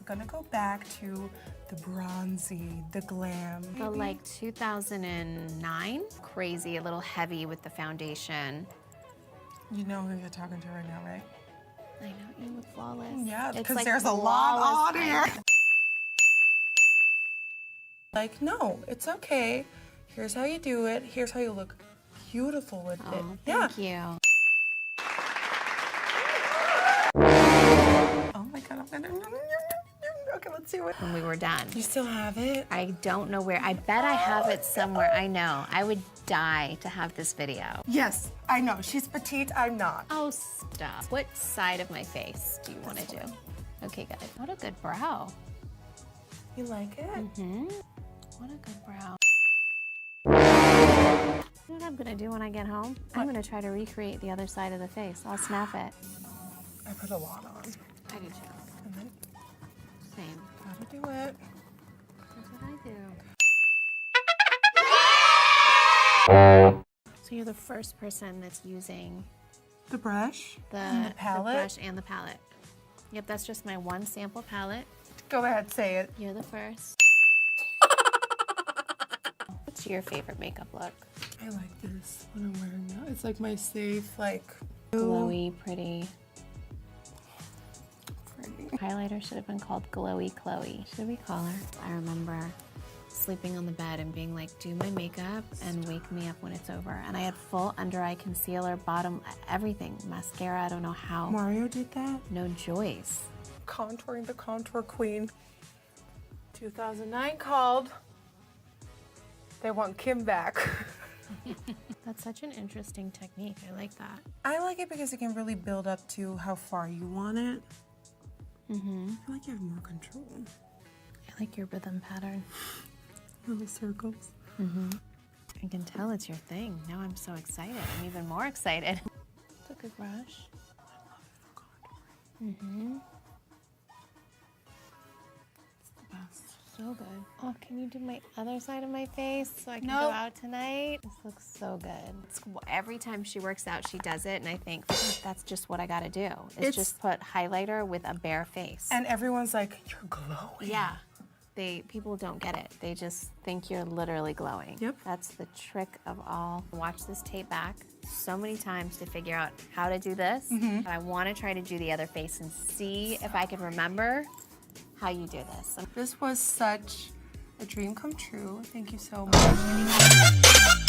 gonna go back to the bronzy, the glam. The like 2009, crazy, a little heavy with the foundation. You know who you're talking to right now, right? I know, you look flawless. Yeah, It's because like there's a lot on flawless. here. Like, no, it's okay. Here's how you do it. Here's how you look beautiful with it. Thank you. Oh my God, I'm gonna. Okay, let's see what. When we were done. You still have it? I don't know where. I bet I have it somewhere. I know. I would die to have this video. Yes, I know. She's petite, I'm not. Oh, stop. What side of my face do you want to do? Okay, good. What a good brow. You like it? Mm-hmm. What a good brow. You know what I'm gonna do when I get home? I'm gonna try to recreate the other side of the face. I'll snap it. I put a lot on. I do too. And then Same. gotta do it. That's what I do. So you're the first person that's using The brush the and the palette. the brush and the palette. Yep, that's just my one sample palette. Go ahead, say it. You're the first. What's your favorite makeup look? I like this, what I'm wearing now. It's like my safe, like, Glowy, pretty. Highlighter should have been called Glowy Chloe. Should we call her? I remember sleeping on the bed and being like, do my makeup and wake me up when it's over. And I had full under eye concealer, bottom, everything. Mascara, I don't know how. Mario did that. No Joyce. Contouring the contour queen. 2009 called. They want Kim back. That's such an interesting technique. I like that. I like it because it can really build up to how far you want it. Mm-hmm. I feel like you have more control. I like your rhythm pattern. Little circles. Mm-hmm. I can tell it's your thing. Now I'm so excited. I'm even more excited. It's a good brush. I love it for contouring. Mm-hmm. It's the best. So good. Oh, can you do my other side of my face so I can Nope. go out tonight? This looks so good. Every time she works out, she does it, and I think that's just what I gotta do. Is just put highlighter with a bare face. And everyone's like, you're glowing. Yeah. People don't get it. They just think you're literally glowing. Yep. That's the trick of all. Watch this tape back so many times to figure out how to do this. Mm-hmm. I want to try to do the other face and see if I can remember how you do this. This was such a dream come true. Thank you so much.